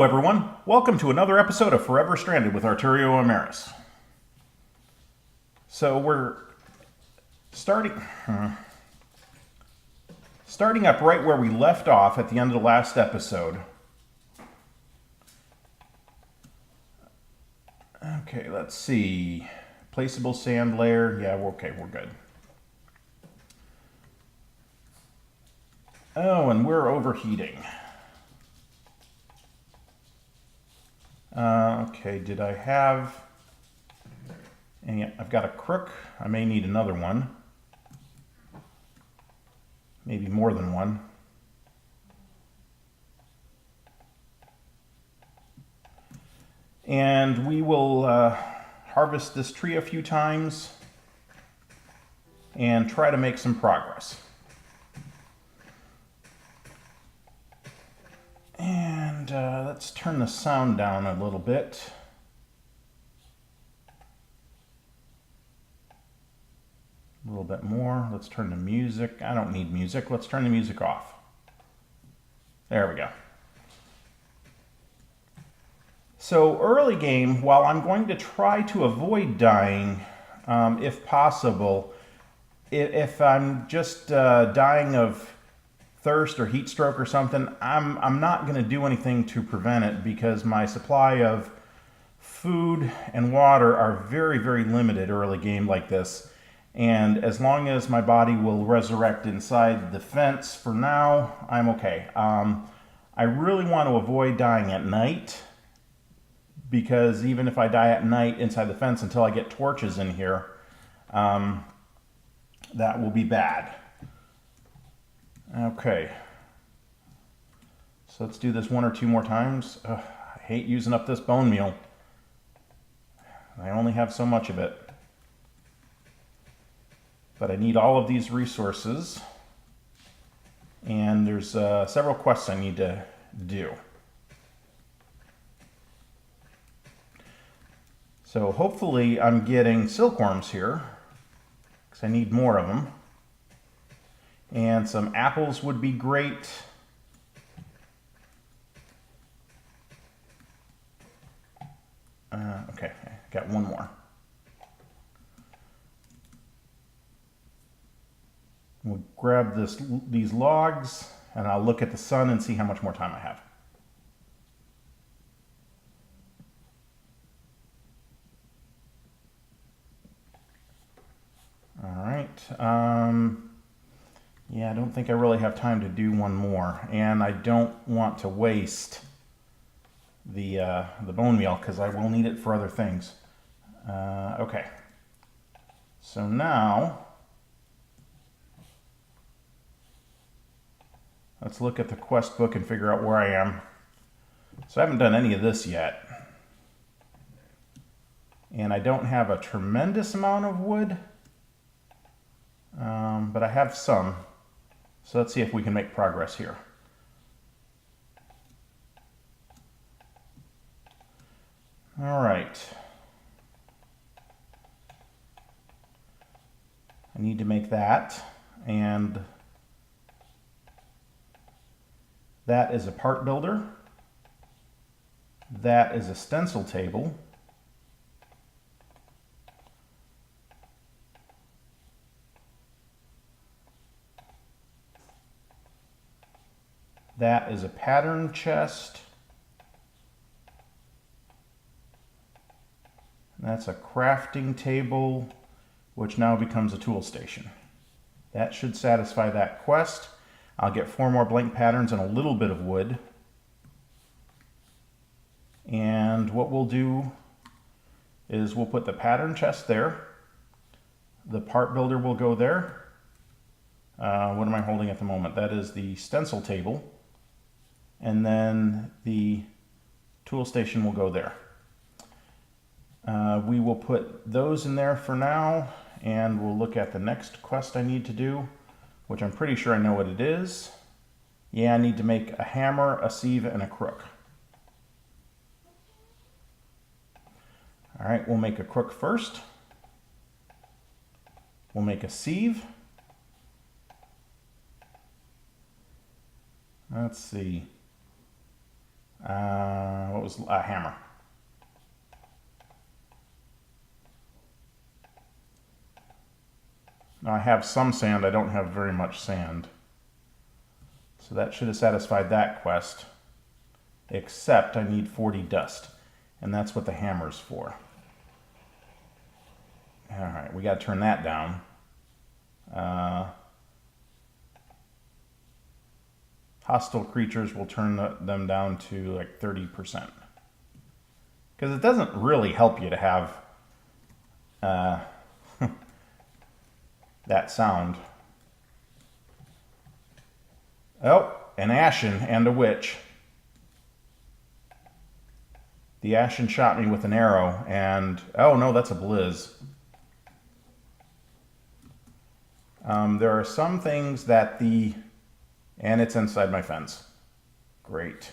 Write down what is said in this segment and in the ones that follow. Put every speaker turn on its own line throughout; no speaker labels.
everyone. Welcome to another episode of Forever Stranded with Arturio and Emerys. So we're starting up right where we left off at the end of the last episode. Okay, let's see. Placeable sand layer. Yeah, we're good. Oh, and we're overheating. Okay, did I have... And yeah, I've got a crook. I may need another one. Maybe more than one. And we will harvest this tree a few times and try to make some progress. And let's turn the sound down a little bit. A little bit more. Let's turn the music. I don't need music. Let's turn the music off. There we go. So early game, while I'm going to try to avoid dying, if possible, if I'm just dying of thirst or heat stroke or something, I'm not going to do anything to prevent it because my supply of food and water are very, very limited early game like this. And as long as my body will resurrect inside the fence for now, I'm okay. I really want to avoid dying at night because even if I die at night inside the fence until I get torches in here, that will be bad. Okay, so let's do this one or two more times. Ugh, I hate using up this bone meal. I only have so much of it. But I need all of these resources. And there's several quests I need to do. So hopefully I'm getting silkworms here, because I need more of them. And some apples would be great. Okay, I got one more. We'll grab these logs, and I'll look at the sun and see how much more time I have. All right. Yeah, I don't think I really have time to do one more, and I don't want to waste the bone meal because I will need it for other things. Okay, so now let's look at the quest book and figure out where I am. So I haven't done any of this yet, and I don't have a tremendous amount of wood, but I have some. So let's see if we can make progress here. All right. I need to make that, and that is a part builder. That is a stencil table. That is a pattern chest. That's a crafting table, which now becomes a tool station. That should satisfy that quest. I'll get 4 more blank patterns and a little bit of wood. And what we'll do is we'll put the pattern chest there. The part builder will go there. What am I holding at the moment? That is the stencil table. And then the tool station will go there. We will put those in there for now, and we'll look at the next quest I need to do, which I'm pretty sure I know what it is. Yeah, I need to make a hammer, a sieve, and a crook. All right, we'll make a crook first. We'll make a sieve. Let's see. What was a hammer? Now I have some sand. I don't have very much sand. So that should have satisfied that quest. Except I need 40 dust. And that's what the hammer's for. Alright, we got to turn that down. Hostile creatures will turn them down to like 30%. Because it doesn't really help you to have that sound. Oh, an Ashen and a witch. The Ashen shot me with an arrow, and oh no, that's a blizz. There are some things that and it's inside my fence. Great.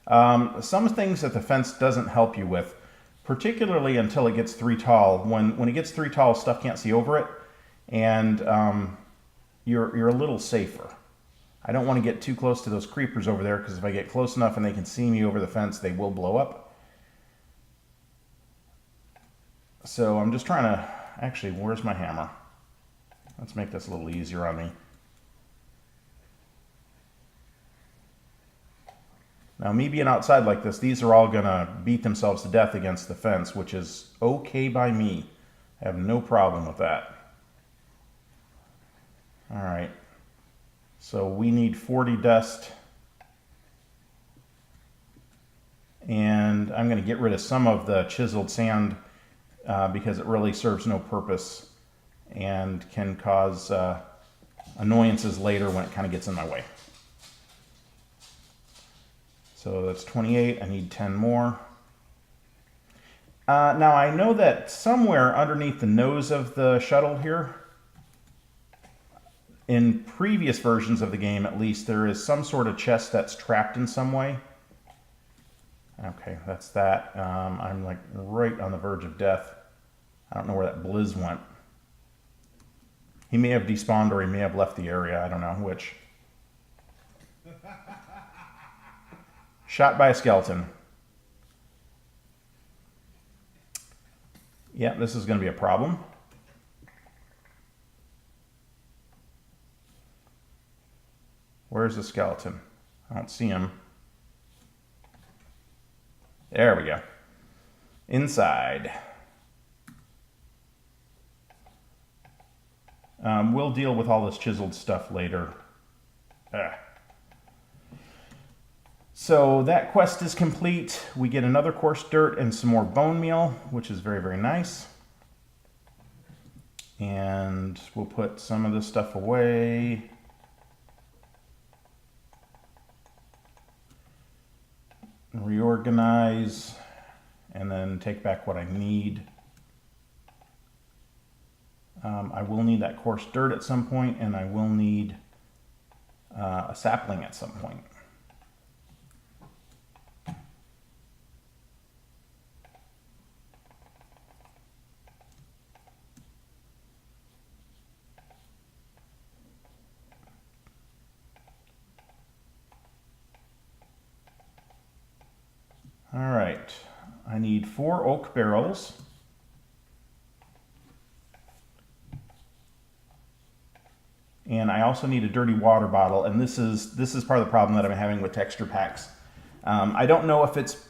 Some things that the fence doesn't help you with, particularly until it gets 3 tall. When it gets 3 tall, stuff can't see over it, and you're a little safer. I don't want to get too close to those creepers over there, because if I get close enough and they can see me over the fence, they will blow up. So I'm just trying to... Actually, where's my hammer? Let's make this a little easier on me. Now, me being outside like this, these are all going to beat themselves to death against the fence, which is okay by me. I have no problem with that. All right. So we need 40 dust. And I'm going to get rid of some of the chiseled sand because it really serves no purpose and can cause annoyances later when it kind of gets in my way. So that's 28. I need 10 more. Now I know that somewhere underneath the nose of the shuttle here, in previous versions of the game at least, there is some sort of chest that's trapped in some way. Okay, that's that. I'm like right on the verge of death. I don't know where that blizz went. He may have despawned or he may have left the area. I don't know which. Shot by a skeleton. Yeah, this is going to be a problem. Where's the skeleton? I don't see him. There we go. Inside. We'll deal with all this chiseled stuff later. So that quest is complete. We get another coarse dirt and some more bone meal, which is very, very nice. And we'll put some of this stuff away. Reorganize, and then take back what I need. I will need that coarse dirt at some point, and I will need a sapling at some point. All right, I need 4 oak barrels. And I also need a dirty water bottle, and this is part of the problem that I'm having with texture packs. I don't know if it's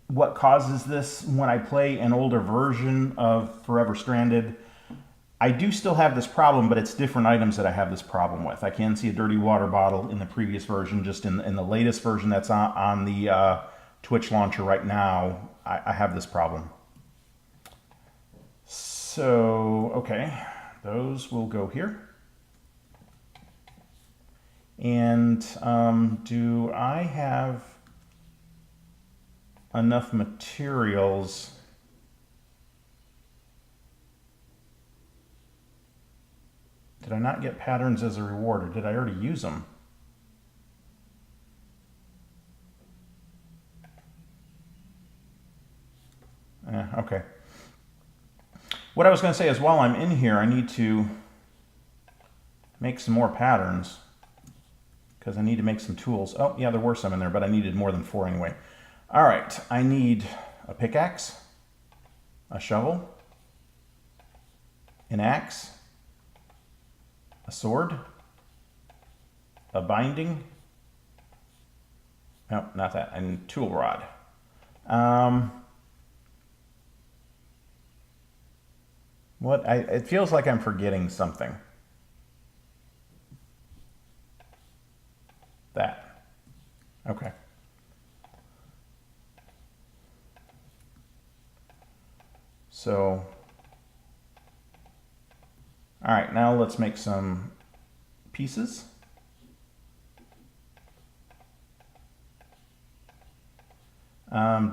what causes this when I play an older version of Forever Stranded. I do still have this problem, but it's different items that I have this problem with. I can see a dirty water bottle in the previous version. Just in the latest version that's on the Twitch launcher right now, I have this problem. So, okay, those will go here. And do I have enough materials? Did I not get patterns as a reward, or did I already use them? Okay. What I was going to say is, while I'm in here, I need to make some more patterns, because I need to make some tools. Oh, yeah, there were some in there, but I needed more than 4 anyway. All right, I need a pickaxe, a shovel, an axe, a sword, a binding. No, not that. I need a tool rod. It feels like I'm forgetting something. That. Okay. So, all right, now let's make some pieces.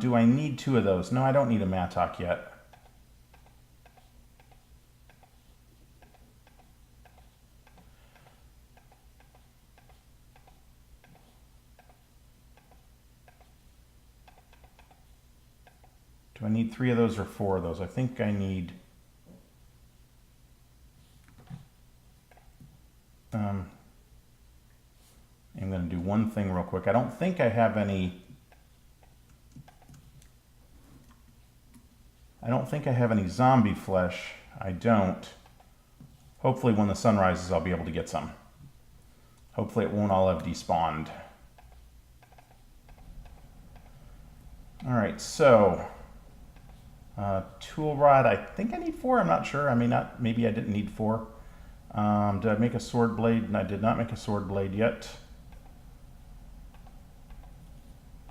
Do I need 2 of those? No, I don't need a mattock yet. Do I need 3 of those or 4 of those? I think I need... I'm going to do one thing real quick. I don't think I have any... zombie flesh. I don't. Hopefully when the sun rises I'll be able to get some. Hopefully it won't all have despawned. Alright, so tool rod, I think I need 4, I'm not sure. I may not, maybe I didn't need 4. Did I make a sword blade? And I did not make a sword blade yet.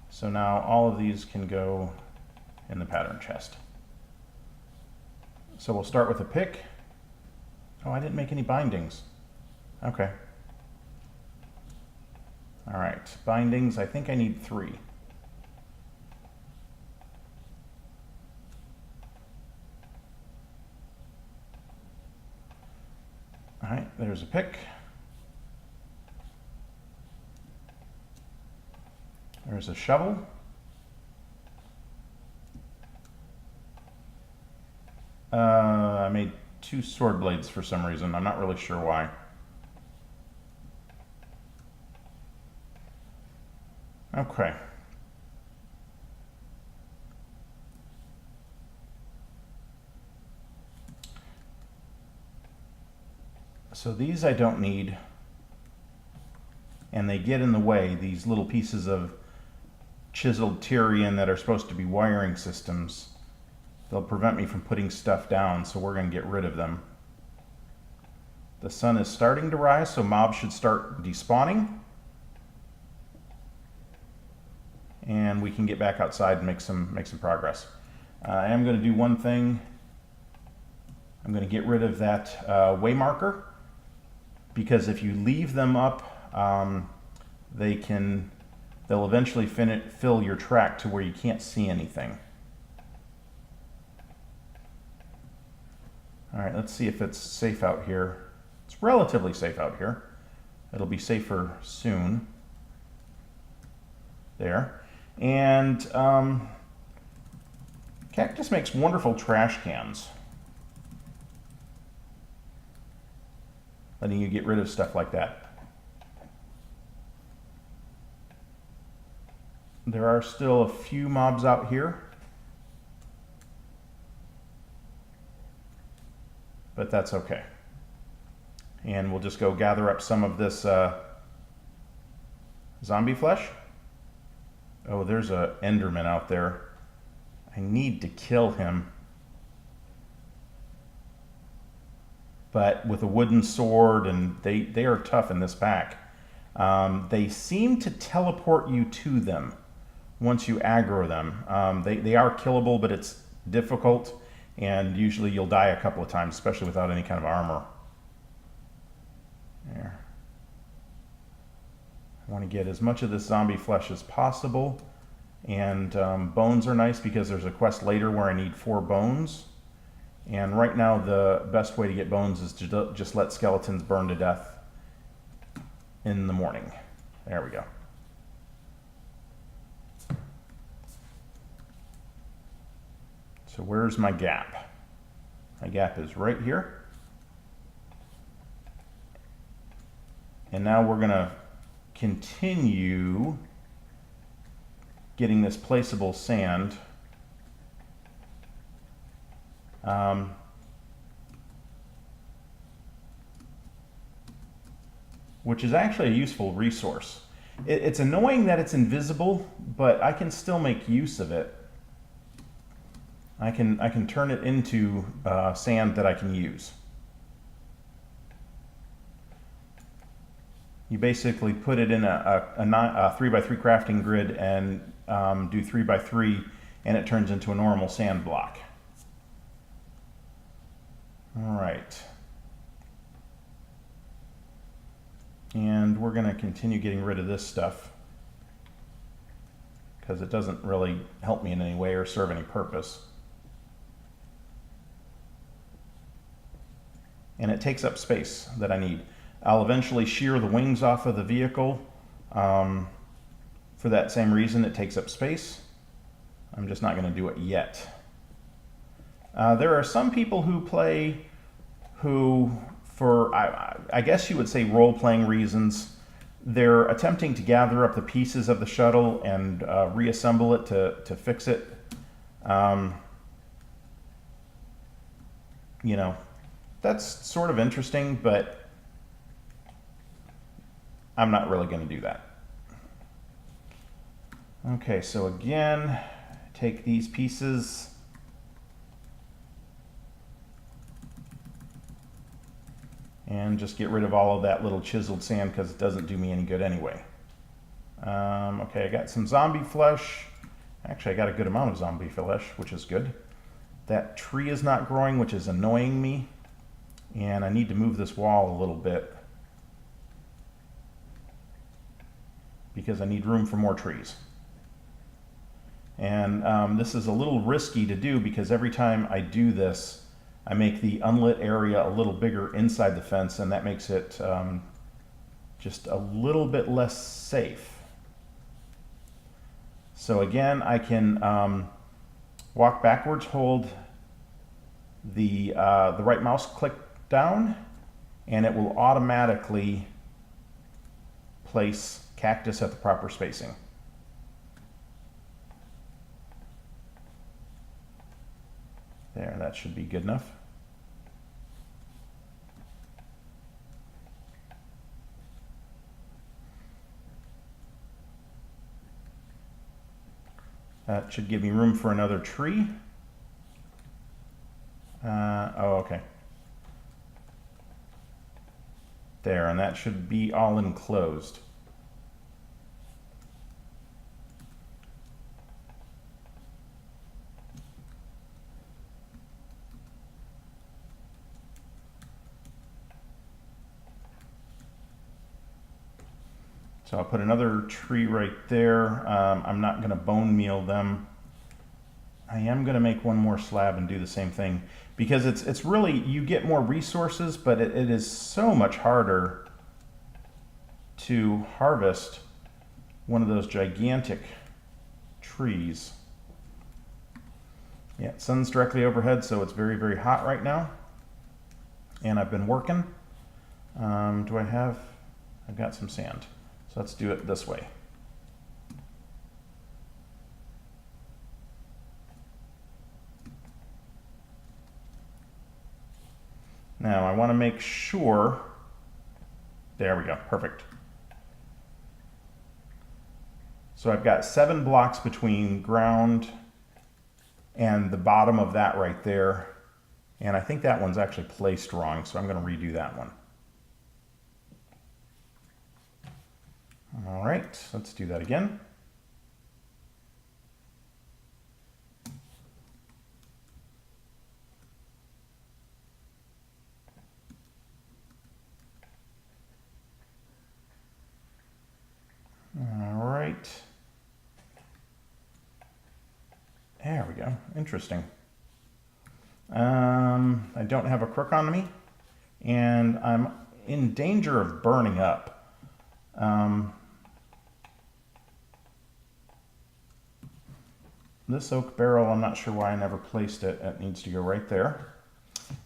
So now all of these can go in the pattern chest. So we'll start with a pick. Oh, I didn't make any bindings. Okay. All right, bindings, I think I need 3. All right, there's a pick. There's a shovel. I made 2 sword blades for some reason. I'm not really sure why. Okay. So these I don't need, and they get in the way, these little pieces of chiseled Tyrian that are supposed to be wiring systems. They'll prevent me from putting stuff down, so we're going to get rid of them. The sun is starting to rise, so mobs should start despawning. And we can get back outside and make some progress. I am going to do one thing. I'm going to get rid of that way marker, because if you leave them up, they'll eventually fill your track to where you can't see anything. All right, let's see if it's safe out here. It's relatively safe out here. It'll be safer soon. There. And cactus makes wonderful trash cans, letting you get rid of stuff like that. There are still a few mobs out here, but that's okay. And we'll just go gather up some of this zombie flesh. Oh, there's an Enderman out there. I need to kill him. But with a wooden sword, and they are tough in this pack. They seem to teleport you to them once you aggro them. They are killable, but it's difficult, and usually you'll die a couple of times, especially without any kind of armor. There. I want to get as much of this zombie flesh as possible, and bones are nice because there's a quest later where I need 4 bones, and right now the best way to get bones is to just let skeletons burn to death in the morning. There we go. So where's my gap? My gap is right here. And now we're gonna continue getting this placeable sand. Which is actually a useful resource. It's annoying that it's invisible, but I can still make use of it. I can turn it into sand that I can use. You basically put it in a 3x3 crafting grid and do 3x3, and it turns into a normal sand block. All right. And we're going to continue getting rid of this stuff because it doesn't really help me in any way or serve any purpose. And it takes up space that I need. I'll eventually shear the wings off of the vehicle. For that same reason, it takes up space. I'm just not going to do it yet. There are some people who play who, for I guess you would say role-playing reasons, they're attempting to gather up the pieces of the shuttle and reassemble it to fix it. You know, that's sort of interesting, but I'm not really going to do that. Okay, so again, take these pieces. And just get rid of all of that little chiseled sand because it doesn't do me any good anyway. Okay, I got some zombie flesh. Actually, I got a good amount of zombie flesh, which is good. That tree is not growing, which is annoying me. And I need to move this wall a little bit because I need room for more trees. And this is a little risky to do because every time I do this, I make the unlit area a little bigger inside the fence, and that makes it just a little bit less safe. So again, I can walk backwards, hold the right mouse click down, and it will automatically place cactus at the proper spacing. There, that should be good enough. That should give me room for another tree. Oh, okay. There, and that should be all enclosed. So I'll put another tree right there. I'm not going to bone meal them. I am going to make one more slab and do the same thing because it's really, you get more resources, but it is so much harder to harvest one of those gigantic trees. Yeah, sun's directly overhead, so it's very, very hot right now. And I've been working. I've got some sand. So let's do it this way. Now I want to make sure, there we go, perfect. So I've got 7 blocks between ground and the bottom of that right there. And I think that one's actually placed wrong, so I'm going to redo that one. All right, let's do that again. All right. There we go. Interesting. I don't have a crook on me, and I'm in danger of burning up. This oak barrel, I'm not sure why I never placed it. It needs to go right there.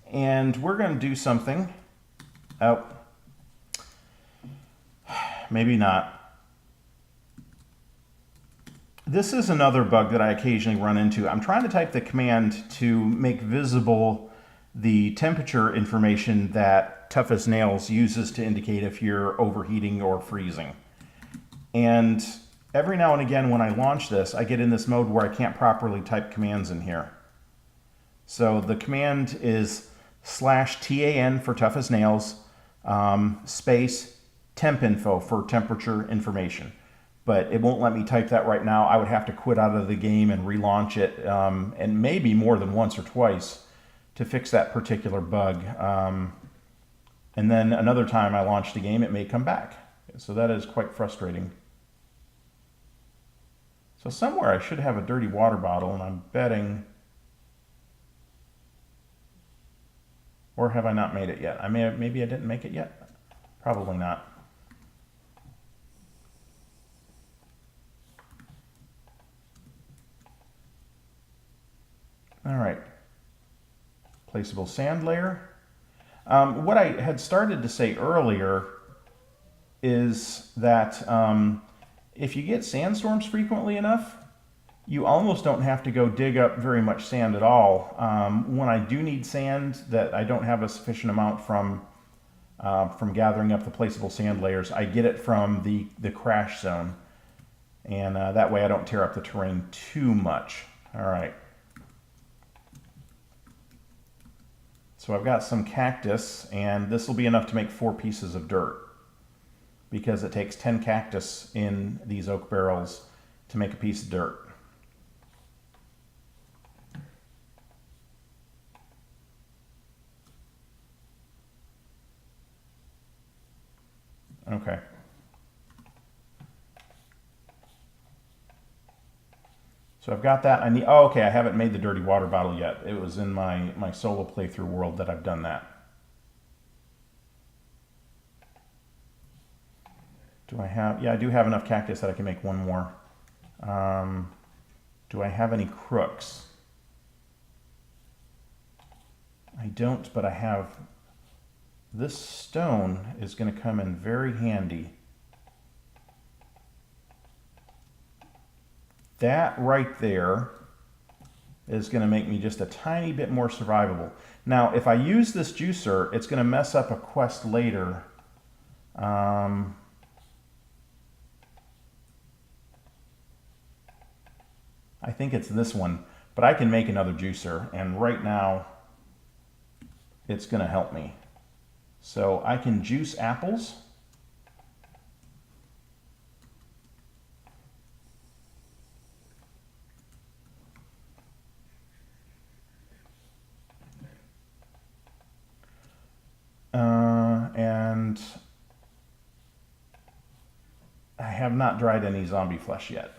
And we're going to do something. Oh, maybe not. This is another bug that I occasionally run into. I'm trying to type the command to make visible the temperature information that Tough as Nails uses to indicate if you're overheating or freezing. And every now and again when I launch this, I get in this mode where I can't properly type commands in here. So the command is /TAN for Tough as Nails, space temp info for temperature information. But it won't let me type that right now. I would have to quit out of the game and relaunch it, and maybe more than once or twice to fix that particular bug. And then another time I launch the game, it may come back. So that is quite frustrating. So somewhere I should have a dirty water bottle, and I'm betting... Or have I not made it yet? Maybe I didn't make it yet? Probably not. All right, placeable sand layer. What I had started to say earlier is that if you get sandstorms frequently enough, you almost don't have to go dig up very much sand at all. When I do need sand that I don't have a sufficient amount from gathering up the placeable sand layers, I get it from the crash zone. And that way I don't tear up the terrain too much. All right. So I've got some cactus, and this will be enough to make 4 pieces of dirt, because it takes 10 cactus in these oak barrels to make a piece of dirt. Okay. So I've got that. I need, oh, okay, I haven't made the dirty water bottle yet. It was in my solo playthrough world that I've done that. Do I have, yeah, I do have enough cactus that I can make 1 more. Do I have any crooks? I don't, but I have, this stone is going to come in very handy. That right there is going to make me just a tiny bit more survivable. Now, if I use this juicer, it's going to mess up a quest later. I think it's this one, but I can make another juicer, and right now it's going to help me. So I can juice apples. And I have not dried any zombie flesh yet.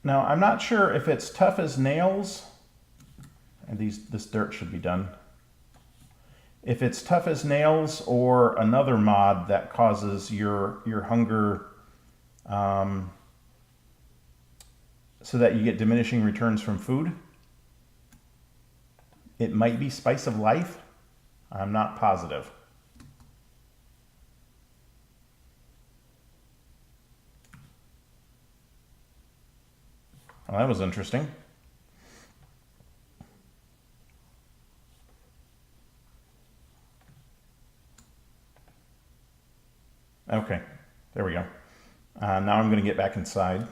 Now, I'm not sure if it's Tough as Nails, and this dirt should be done. If it's Tough as Nails or another mod that causes your hunger so that you get diminishing returns from food. It might be Spice of Life. I'm not positive. Well, that was interesting. Okay, there we go. Now I'm going to get back inside.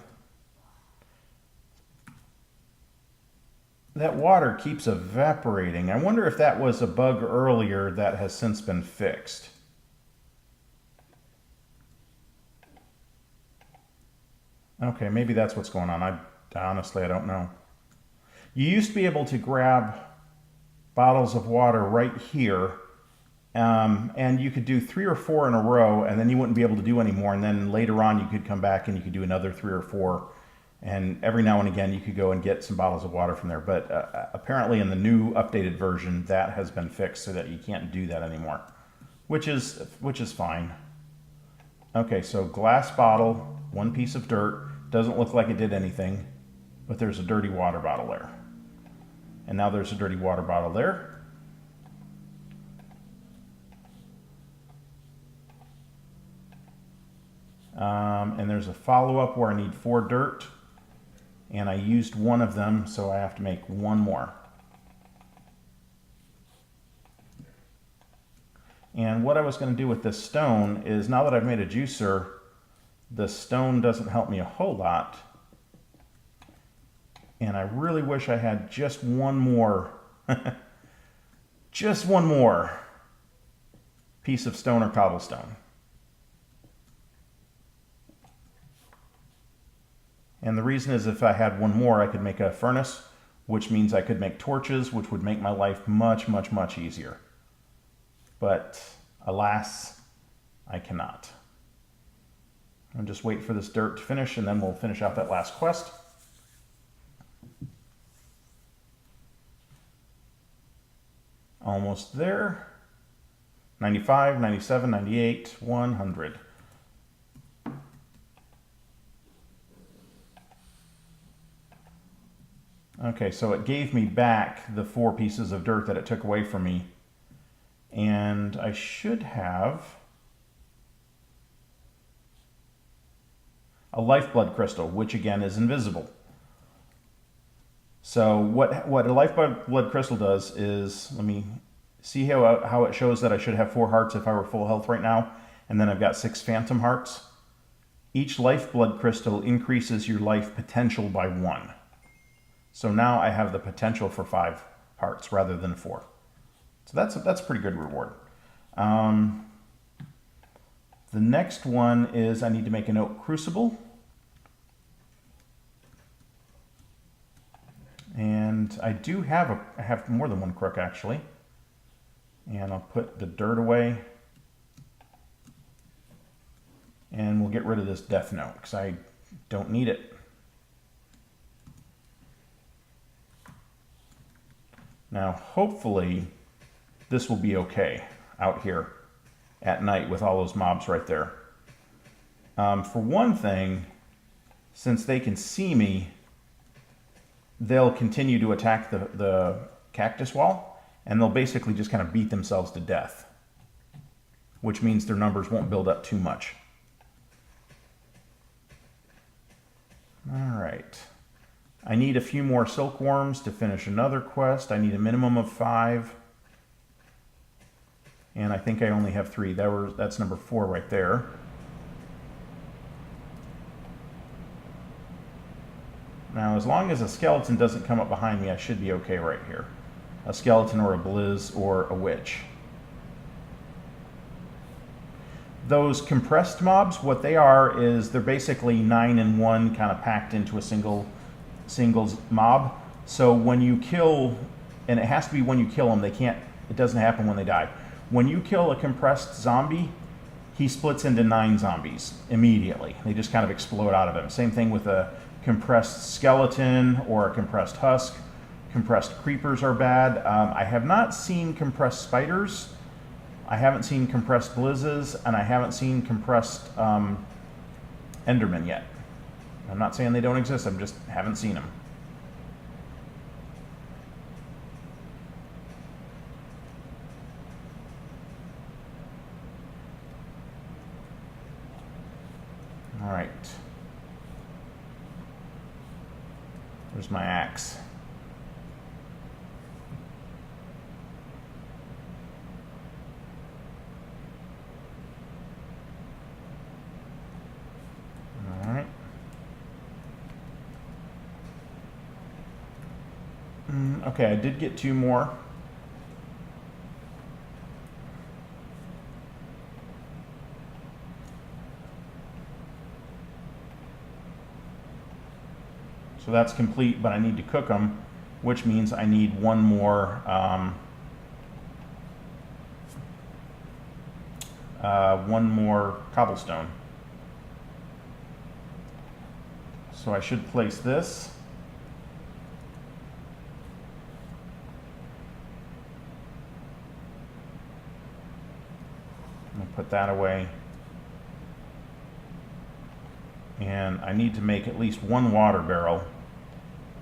That water keeps evaporating. I wonder if that was a bug earlier that has since been fixed. Okay, maybe that's what's going on. Honestly, I don't know. You used to be able to grab bottles of water right here, and you could do 3 or 4 in a row, and then you wouldn't be able to do any more. And then later on, you could come back and you could do another 3 or 4. And every now and again, you could go and get some bottles of water from there. But apparently in the new updated version, that has been fixed so that you can't do that anymore, which is fine. Okay, so glass bottle, 1 piece of dirt. Doesn't look like it did anything, but there's a dirty water bottle there. And now there's a dirty water bottle there. And there's a follow-up where I need 4 dirt, and I used one of them, so I have to make 1 more. And what I was going to do with this stone is, now that I've made a juicer, the stone doesn't help me a whole lot. And I really wish I had just one more, just one more piece of stone or cobblestone. And the reason is, if I had one more, I could make a furnace, which means I could make torches, which would make my life much, much, much easier. But alas, I cannot. I'll just wait for this dirt to finish, and then we'll finish out that last quest. Almost there. 95, 97, 98, 100. Okay, so it gave me back the 4 pieces of dirt that it took away from me. And I should have a lifeblood crystal, which again is invisible. So what a lifeblood crystal does is, let me see how it shows that I should have 4 hearts if I were full health right now, and then I've got 6 phantom hearts. Each lifeblood crystal increases your life potential by 1. So now I have the potential for 5 hearts rather than 4. So that's a pretty good reward. The next one is, I need to make an oak crucible. And I do have I have more than 1 crook actually. And I'll put the dirt away. And we'll get rid of this death note because I don't need it. Now, hopefully, this will be okay out here at night with all those mobs right there. For one thing, since they can see me, they'll continue to attack the cactus wall, and they'll basically just kind of beat themselves to death, which means their numbers won't build up too much. All right. I need a few more silkworms to finish another quest. I need a minimum of 5. And I think I only have 3. That's number 4 right there. Now, as long as a skeleton doesn't come up behind me, I should be okay right here. A skeleton or a blizz or a witch. Those compressed mobs, what they are is they're basically 9 and 1 kind of packed into a single mob. So when you kill, and it has to be when you kill them, it doesn't happen when they die. When you kill a compressed zombie, he splits into 9 zombies immediately. They just kind of explode out of him. Same thing with a compressed skeleton or a compressed husk. Compressed creepers are bad. I have not seen compressed spiders. I haven't seen compressed blizzes, and I haven't seen compressed endermen yet. I'm not saying they don't exist, I just haven't seen them. All right. There's my axe. All right. Okay, I did get 2 more. So that's complete, but I need to cook them, which means I need 1 more one more cobblestone. So I should place this. I'm going to put that away. And I need to make at least 1 water barrel.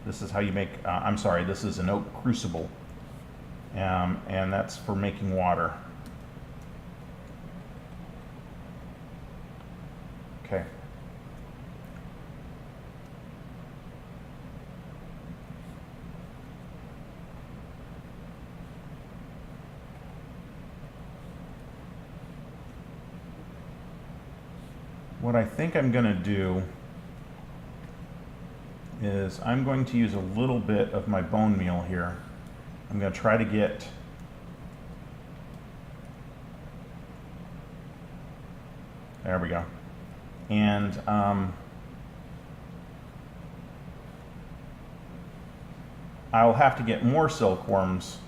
This is how you make, I'm sorry, this is an oak crucible. And that's for making water. Okay. What I think I'm going to do is I'm going to use a little bit of my bone meal here. I'm going to try to get there we go. And I'll have to get more silkworms,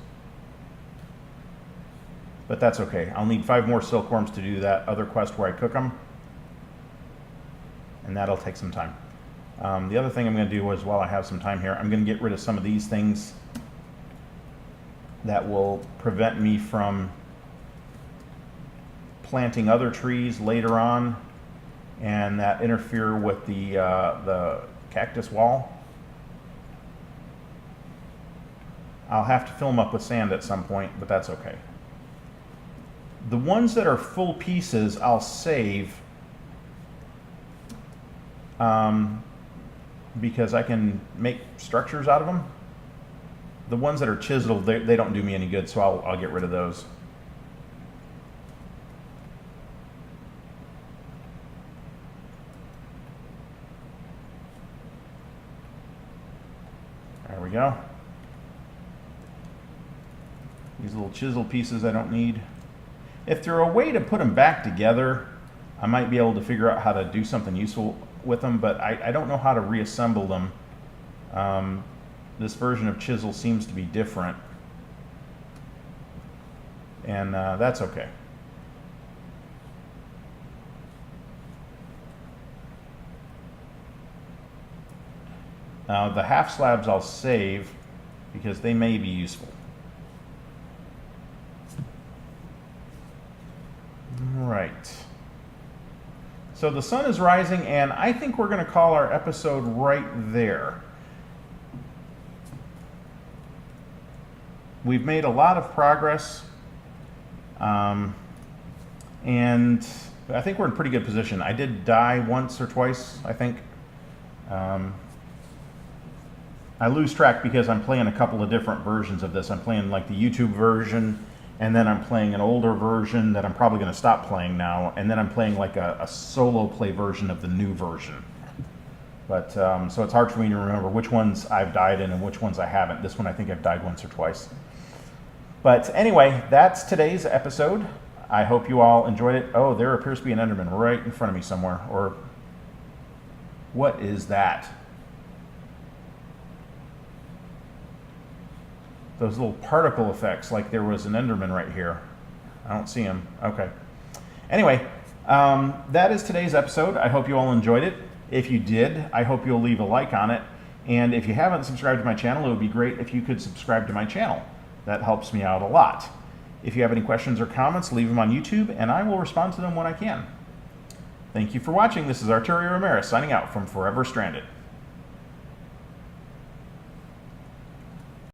but that's okay. I'll need 5 more silkworms to do that other quest where I cook them, and that'll take some time. The other thing I'm going to do is, while I have some time here, I'm going to get rid of some of these things that will prevent me from planting other trees later on and that interfere with the cactus wall. I'll have to fill them up with sand at some point, but that's okay. The ones that are full pieces I'll save because I can make structures out of them. The ones that are chiseled, they don't do me any good, so I'll get rid of those. There we go. These little chisel pieces I don't need. If there a way to put them back together, I might be able to figure out how to do something useful with them, but I don't know how to reassemble them. This version of chisel seems to be different, and that's okay. Now the half slabs I'll save because they may be useful. Right. So the sun is rising, and I think we're going to call our episode right there. We've made a lot of progress, and I think we're in pretty good position. I did die once or twice, I think. I lose track because I'm playing a couple of different versions of this. I'm playing like the YouTube version, and then I'm playing an older version that I'm probably going to stop playing now, and then I'm playing like a solo play version of the new version. But so it's hard for me to remember which ones I've died in and which ones I haven't. This one I think I've died once or twice. But anyway, that's today's episode. I hope you all enjoyed it. Oh, there appears to be an Enderman right in front of me somewhere. Or what is that? Those little particle effects, like there was an Enderman right here. I don't see him. Okay. Anyway, that is today's episode. I hope you all enjoyed it. If you did, I hope you'll leave a like on it. And if you haven't subscribed to my channel, it would be great if you could subscribe to my channel. That helps me out a lot. If you have any questions or comments, leave them on YouTube, and I will respond to them when I can. Thank you for watching. This is Arturio Emerys signing out from Forever Stranded.